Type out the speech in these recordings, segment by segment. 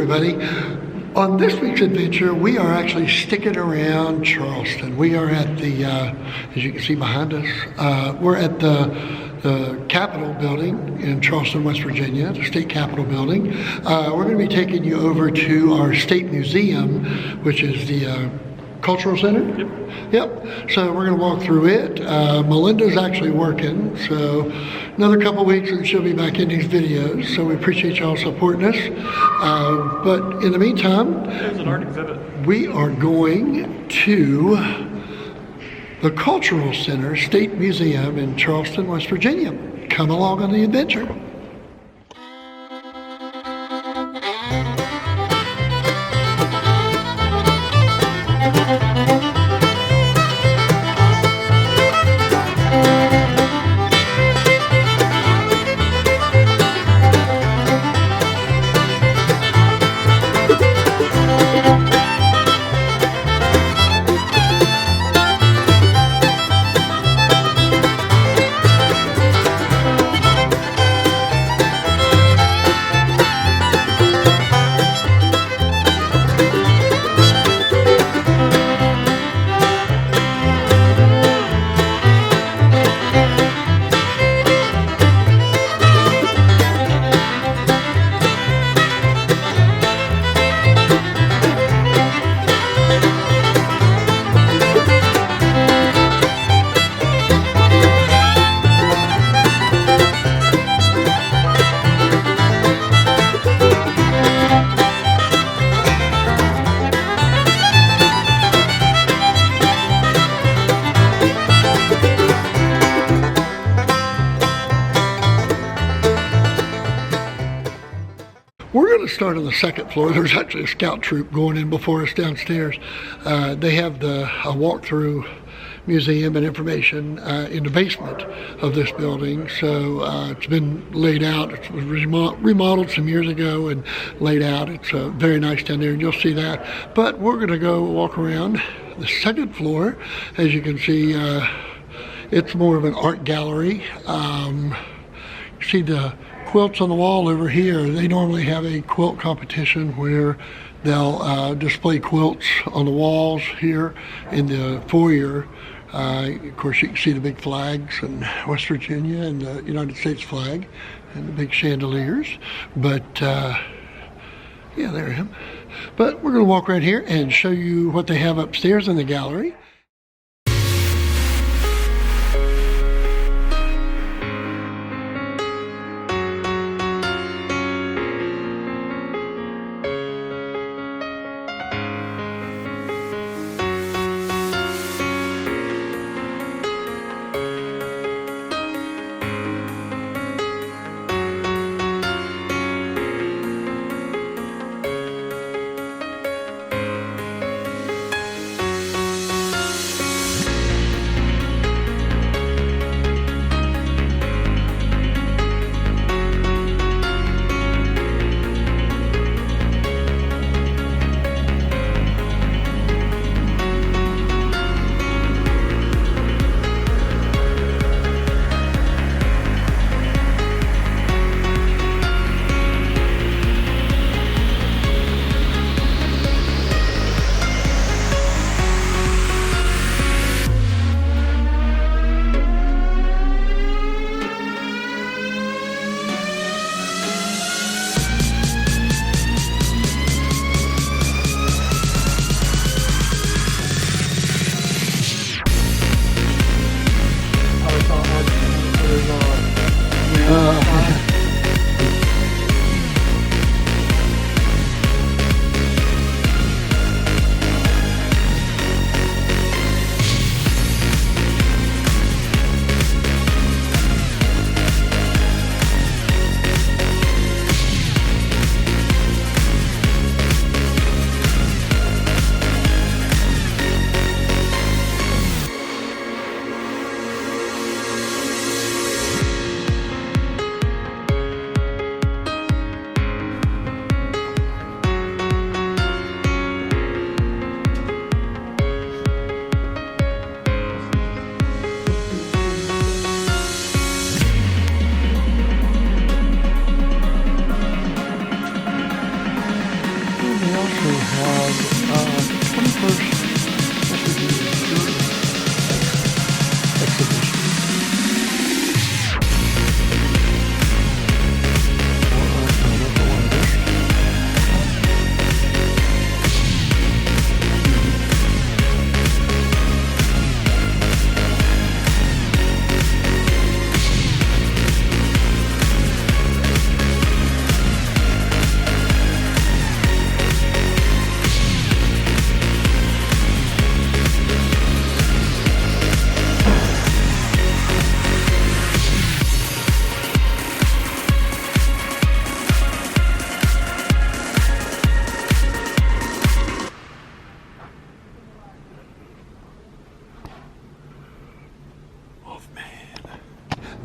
everybody. On this week's adventure, we are actually sticking around Charleston. We are at the, as you can see behind us, we're at the Capitol building in Charleston, West Virginia, the state Capitol building. We're going to be taking you over to our state museum, which is the Cultural Center? Yep. So we're going to walk through it. Melinda's actually working, so another couple weeks and she'll be back in these videos. So we appreciate y'all supporting us. But in the meantime, there's an art exhibit. We are going to the Cultural Center State Museum in Charleston, West Virginia. Come along on the adventure. We're going to start on the second floor. There's actually a scout troop going in before us downstairs. They have a walk-through museum and information in the basement of this building. So it's been laid out. It was remodeled some years ago and laid out. It's very nice down there, and you'll see that. But we're going to go walk around the second floor. As you can see, it's more of an art gallery. You see the quilts on the wall over here. They normally have a quilt competition where they'll display quilts on the walls here in the foyer. Of course, you can see the big flags in West Virginia and the United States flag and the big chandeliers. But yeah, there I am. But we're going to walk right here and show you what they have upstairs in the gallery.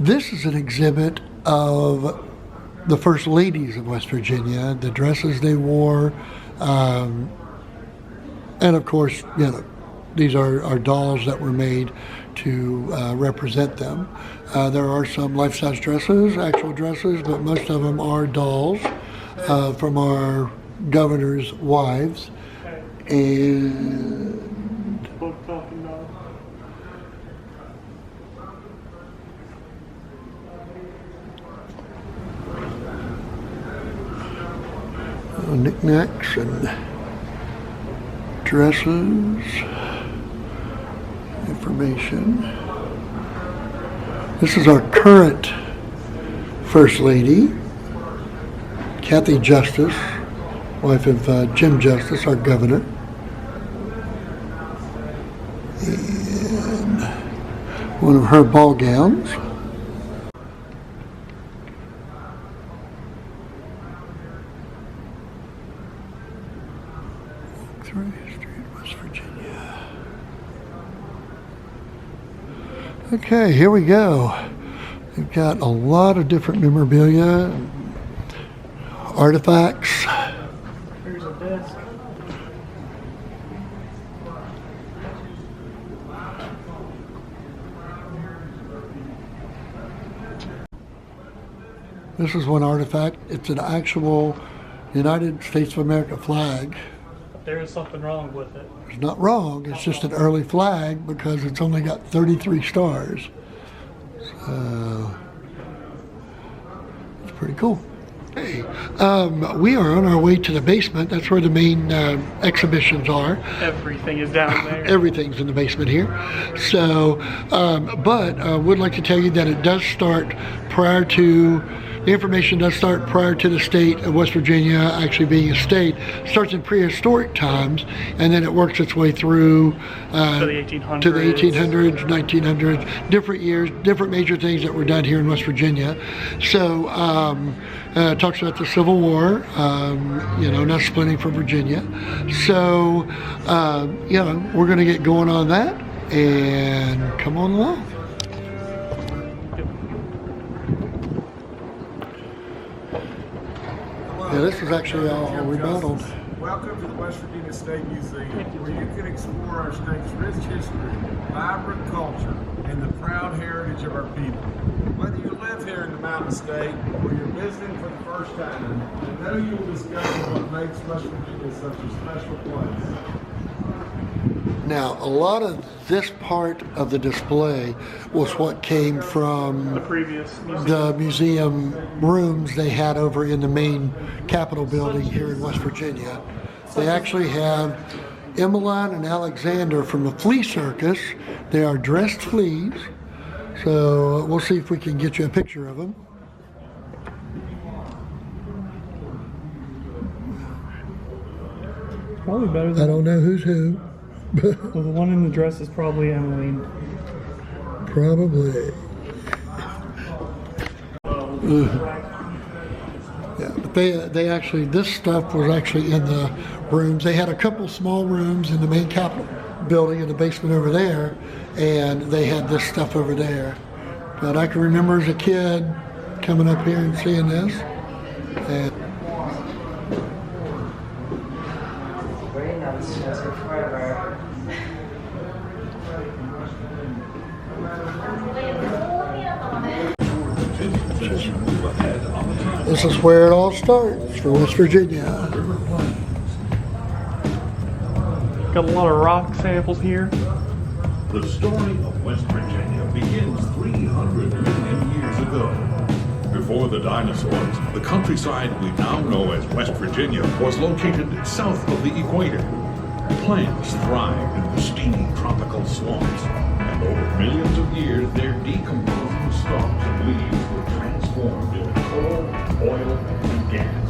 This is an exhibit of the first ladies of West Virginia, the dresses they wore, and of course, these are dolls that were made to represent them. There are some life-size dresses, actual dresses, but most of them are dolls from our governor's wives. And knickknacks and dresses, information. This is our current First Lady, Kathy Justice, wife of Jim Justice, our governor. And one of her ball gowns. West Virginia. Okay, here we go. We've got a lot of different memorabilia, artifacts. Here's a desk. This is one artifact. It's an actual United States of America flag. There is something wrong with it. It's not wrong, it's just an early flag because it's only got 33 stars. So, it's pretty cool. Hey, we are on our way to the basement. That's where the main exhibitions are. Everything is down there. Everything's in the basement here. So, but would like to tell you that it does start prior to, the information does start prior to the state of West Virginia actually being a state. It starts in prehistoric times, and then it works its way through to the 1800s. To the 1800s, 1900s, different years, different major things that were done here in West Virginia. So, it talks about the Civil War, not splitting from Virginia. So, we're going to get going on that, and come on along. Yeah, this is actually all remodeled. Welcome to the West Virginia State Museum, where you can explore our state's rich history, vibrant culture, and the proud heritage of our people. Whether you live here in the Mountain State or you're visiting for the first time, I know you will discover what makes West Virginia such a special place. Now, a lot of this part of the display was what came from The previous museum. the museum rooms they had over in the main Capitol building here in West Virginia. They actually have Emmeline and Alexander from the flea circus. They are dressed fleas. So we'll see if we can get you a picture of them. Probably better I than don't know who's who. well, the one in the dress is probably Emmeline. Probably. Yeah, but they actually, this stuff was actually in the rooms. They had a couple small rooms in the main Capitol building in the basement over there, and they had this stuff over there. But I can remember as a kid coming up here and seeing this. And Very nice, that's forever. this is where it all starts for West Virginia. Got a lot of rock samples here. The story of West Virginia begins 300 million years ago. Before the dinosaurs, the countryside we now know as West Virginia was located south of the equator. Plants thrived in the steamy tropical swamps, and over millions of years their decomposing stalks and leaves were transformed into coal, oil, and gas.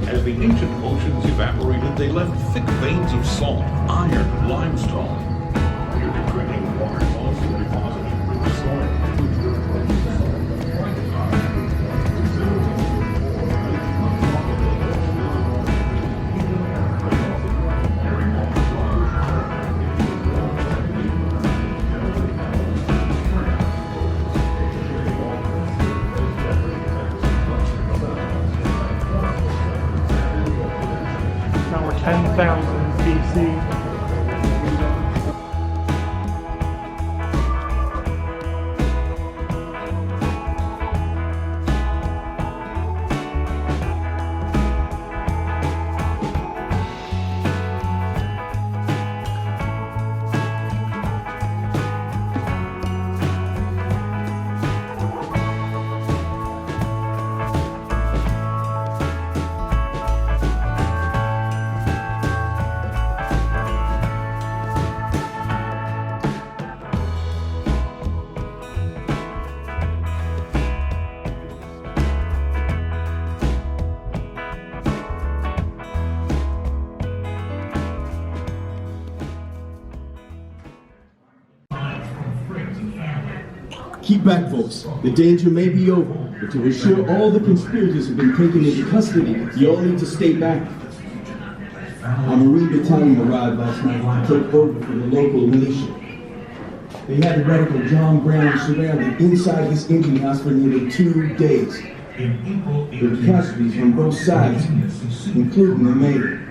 As the ancient oceans evaporated, they left thick veins of salt, iron, limestone. Here degrading water also deposited with the soil. 1000 BC. Keep back, folks. The danger may be over, but to ensure all the conspirators have been taken into custody, you all need to stay back. A Marine battalion arrived last night to take over for the local militia. They had the radical John Brown surrounded inside his engine house for nearly 2 days. There were casualties on both sides, including the mayor.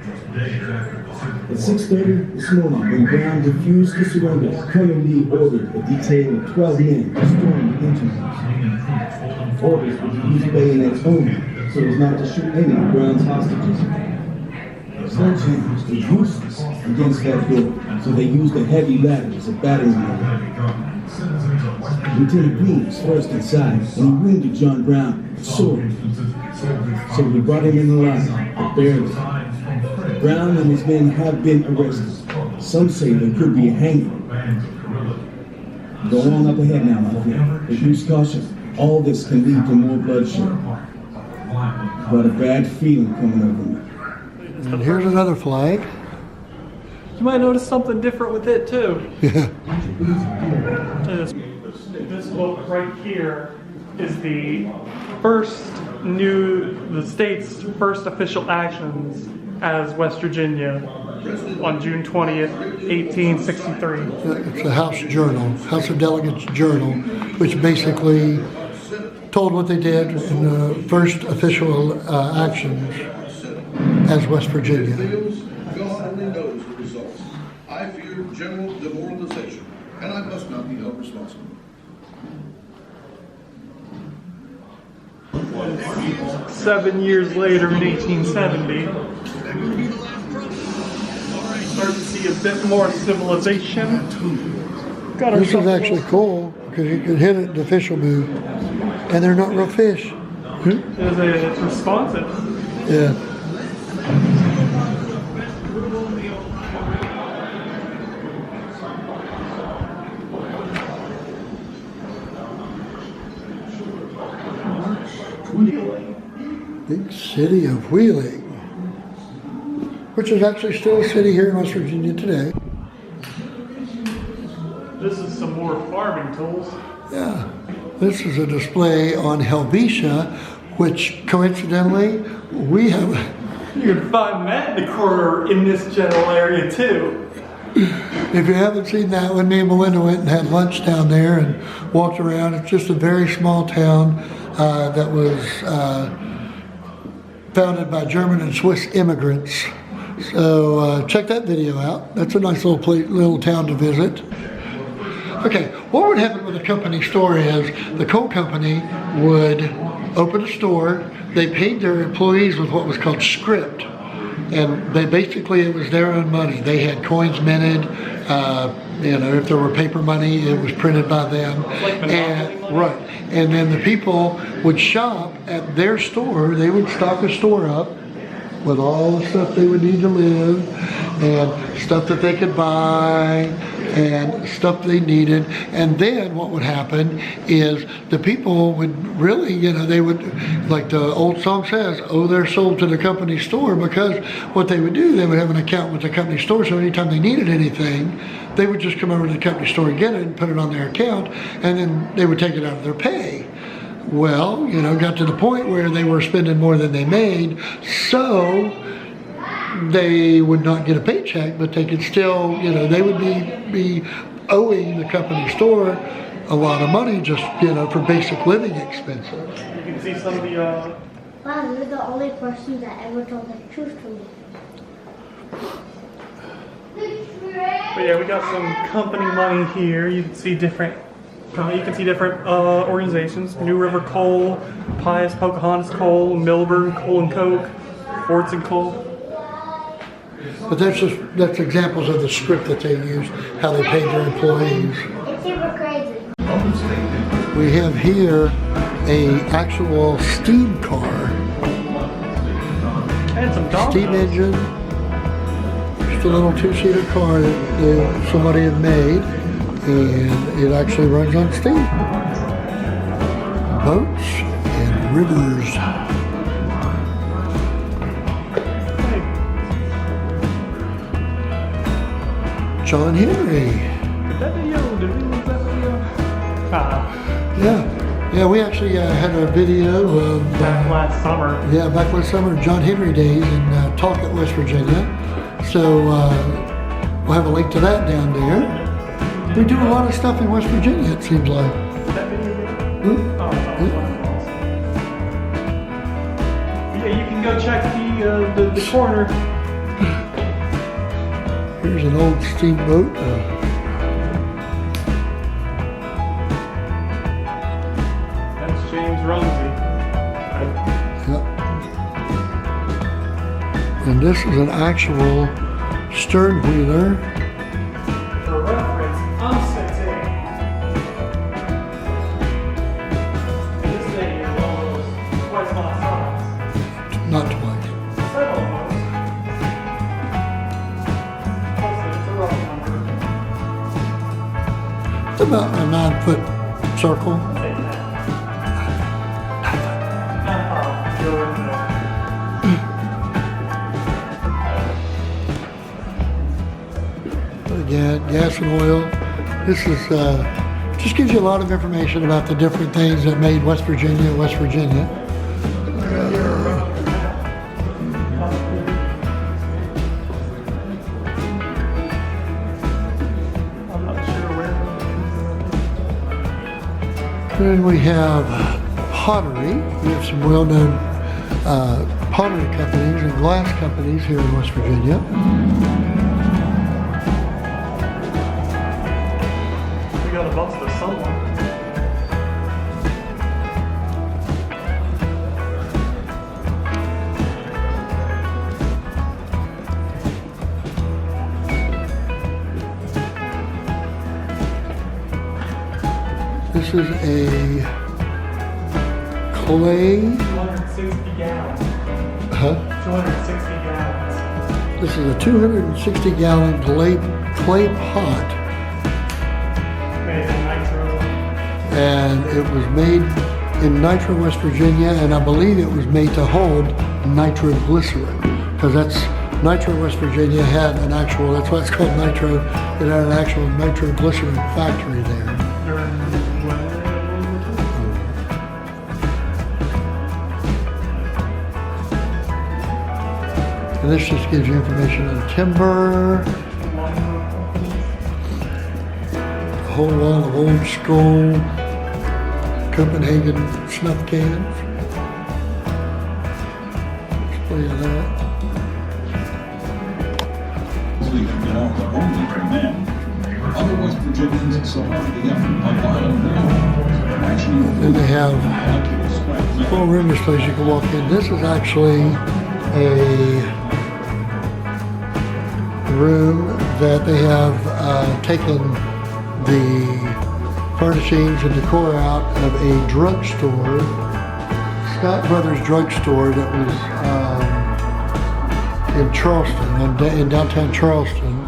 At 6:30 this morning, when Brown refused to surrender, Colonel Lee ordered a detail of 12 men to storm the engine house. Orders were to use bayonets only, so as not to shoot any of Brown's hostages. Sledgehammers were useless against that door, so they used a heavy ladder as a battering ram. Lieutenant Green was first inside, and he wounded John Brown with a sword. So we brought him in alive, but barely. Brown and his men have been arrested. Some say there could be a hanging. Go on up ahead now, my friend. But use caution. All this can lead to more bloodshed. But a bad feeling coming over me. And here's another flag. You might notice something different with it too. Yeah. This book right here is the state's first official actions as West Virginia on June 20th, 1863. It's the House Journal, House of Delegates Journal, which basically told what they did in the first official actions as West Virginia. God only knows the results. I fear general demoralization, and I must not be held responsible. Seven years later, in 1870, start to see a bit more civilization. Got This is ourselves a actually little- cool because you can hit it in the official move, and they're not real fish. It's responsive. Yeah. Big city of Wheeling, which is actually still a city here in West Virginia today. This is some more farming tools. Yeah. This is a display on Helvetia, which coincidentally we have. You can find that in the corner in this general area too. If you haven't seen that one, me and Melinda went and had lunch down there and walked around. It's just a very small town that was founded by German and Swiss immigrants. So check that video out. That's a nice little town to visit. Okay, what would happen with a company store is the coal company would open a store. They paid their employees with what was called script. And they basically, it was their own money. They had coins minted. If there were paper money, it was printed by them. Right. And then the people would shop at their store. They would stock a store up with all the stuff they would need to live and stuff that they could buy and stuff they needed. And then what would happen is the people would really, they would, like the old song says, owe their soul to the company store, because what they would do, they would have an account with the company store, so anytime they needed anything, they would just come over to the company store and get it and put it on their account, and then they would take it out of their pay. Well, got to the point where they were spending more than they made, so they would not get a paycheck, but they could still, they would be owing the company store a lot of money just, for basic living expenses. You can see some of the Wow, you're the only person that ever told the truth to me. But yeah, we got some company money here. You can see different. Organizations: New River Coal, Pius Pocahontas Coal, Milburn Coal and Coke, Fortson Coal. But that's examples of the script that they use, how they paid their employees. It's super crazy. We have here a actual steam car, And some dominoes. steam engine, just a little two-seater car that somebody had made, and it actually runs on steam. Boats and rivers. John Henry. Did that video? Did we lose that video? Yeah, we actually had a video of Back last summer. back last summer, John Henry Days in Talcott, West Virginia. So we'll have a link to that down there. We do a lot of stuff in West Virginia, it seems like. That video? Hmm? Oh, yeah, you can go check the corner. Here's an old steamboat. That's James Rumsey. And this is an actual stern wheeler. For reference, I'm 6'8". And this thing is almost twice my size. Not twice. Several almost. It's a rough number. It's about a 9-foot circle. Take that. You're in there. Again, gas and oil. This is just gives you a lot of information about the different things that made West Virginia, West Virginia. I'm not sure where. Then we have pottery. We have some well-known pottery companies and glass companies here in West Virginia. We got a bust of someone. This is a clay, 260 gallons. 260 gallons. this is a 260-gallon clay pot, Made in nitro. and it was made in Nitro, West Virginia, and I believe it was made to hold nitroglycerin, because Nitro, West Virginia had an actual, that's why it's called Nitro, it had an actual nitroglycerin factory there. And this just gives you information on timber, a whole wall of old Skoal Copenhagen snuff cans. Display of that. Other West Virginians saw the effort of violent war. Then they have full room displays you can walk in. This is actually a room that they have taken the furnishings and decor out of a drugstore, Scott Brothers Drugstore, that was in Charleston, in downtown Charleston.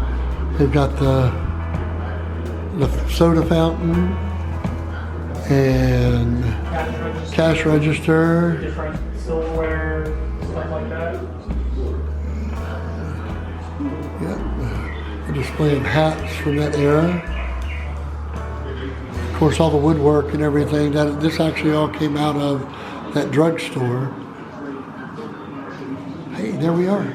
They've got the soda fountain and cash register. Different silverware, stuff like that. Yeah, a display of hats from that era. Of course, all the woodwork and everything. This actually all came out of that drugstore. Hey, there we are.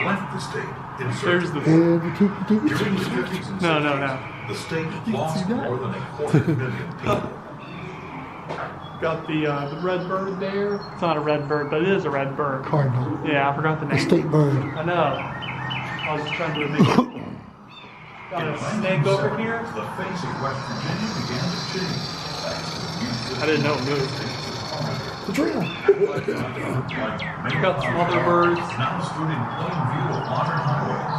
Left the state in There's the. And the TV. During the 50s and No. 60s, the state lost more than 250,000 people. Got the red bird there. It's not a red bird, but it is a red bird. Cardinal. Yeah, I forgot the name. State bird. I know. I was just trying to make it. Got a snake over here. The face of West Virginia began to change. I didn't know it moved. The drill. Got some other birds. Now stood in plain view of modern highways.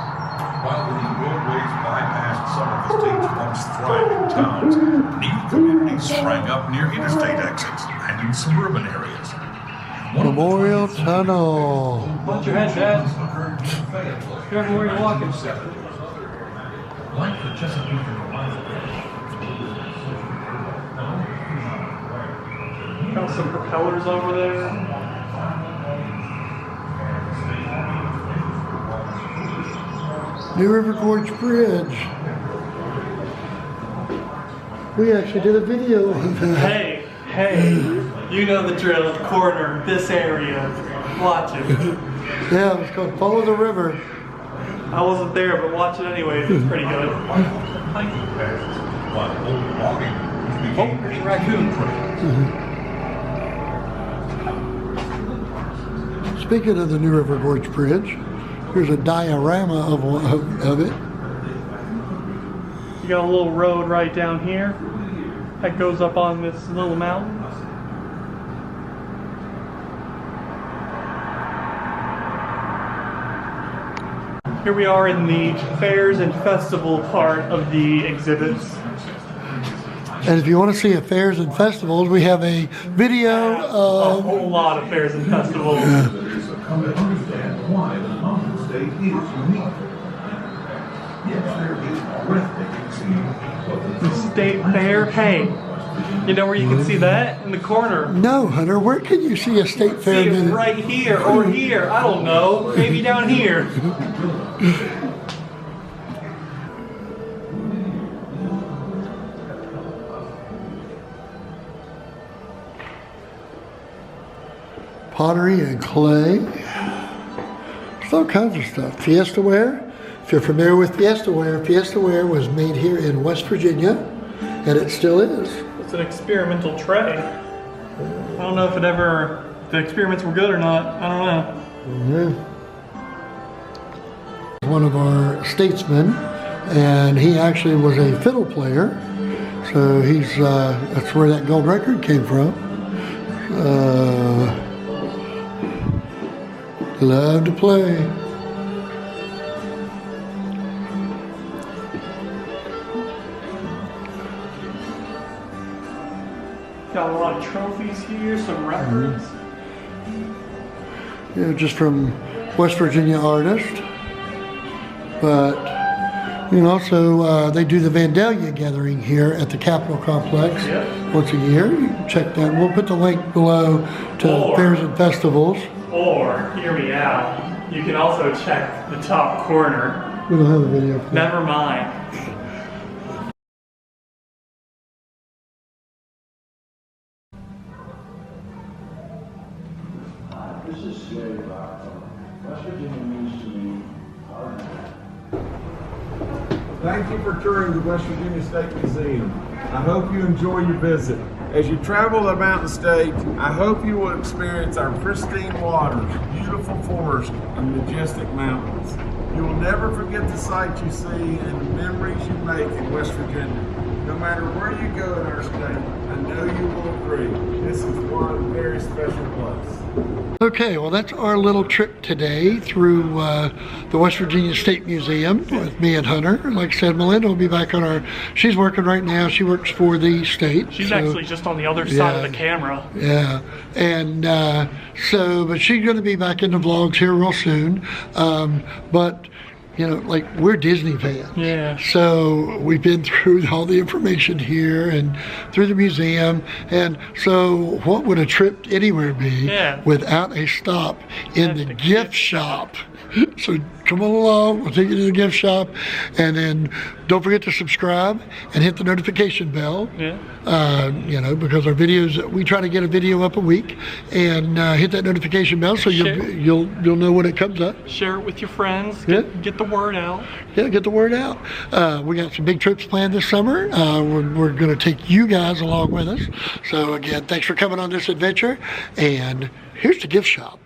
While the roadways bypassed some of the state's once thriving towns, new communities sprang up near interstate exits and in suburban areas. Memorial Tunnel. Watch your head, Dad. Occurred in Fayetteville. Careful where you're walking. Like the Chesapeake and Ohio. Got some propellers over there. New River Gorge Bridge. We actually did a video on that. Hey, you know the drill. Corner, this area. Watch it. Yeah, it was called Follow the River. I wasn't there, but watch it anyways. It's pretty good. Hiking paths, while old logging Oh, there's a raccoon. Speaking of the New River Gorge Bridge, here's a diorama of it. You got a little road right down here that goes up on this little mountain. Here we are in the fairs and festival part of the exhibits. And if you want to see affairs and festivals, we have a video A of whole lot of fairs and festivals. come to understand why the mountain state is unique. Yes, there is a breathtaking scene of the State Fair. Hey, you know where you can see that? In the corner. No, Hunter, where can you see a state fair? See it minute? right here or here. I don't know. Maybe down here. Pottery and clay. There's all kinds of stuff. Fiesta ware. If you're familiar with Fiesta ware was made here in West Virginia, and it still is. It's an experimental tray. I don't know if the experiments were good or not. I don't know. Yeah. One of our statesmen, and he actually was a fiddle player, so he's that's where that gold record came from. Love to play. Got a lot of trophies here, some records. Yeah, just from West Virginia artist. But you know, also they do the Vandalia gathering here at the Capitol Complex once a year. You can check that. We'll put the link below to fairs and festivals. Or, hear me out, you can also check the top corner. We don't have a video for that. Never mind. This is Jerry Rockwell. West Virginia means to me hard. Thank you for touring the West Virginia State Museum. I hope you enjoy your visit. As you travel the Mountain State, I hope you will experience our pristine waters, beautiful forests, and majestic mountains. You will never forget the sights you see and the memories you make in West Virginia. No matter where you go in our state, I know you will agree, this is one very special place. Okay, well that's our little trip today through the West Virginia State Museum with me and Hunter. Like I said, Melinda will be back on she's working right now. She works for the state. She's actually just on the other side of the camera. Yeah, and but she's going to be back in the vlogs here real soon. But you know, like we're Disney fans. Yeah. So we've been through all the information here and through the museum. And so what would a trip anywhere be without a stop in the gift shop? So come on along. We'll take you to the gift shop. And then don't forget to subscribe and hit the notification bell. Yeah. You know, because our videos, we try to get a video up a week, and hit that notification bell so you'll know when it comes up. Share it with your friends. Yeah. Get the word out. Yeah, get the word out. We got some big trips planned this summer. We're going to take you guys along with us. So again, thanks for coming on this adventure. And here's the gift shop.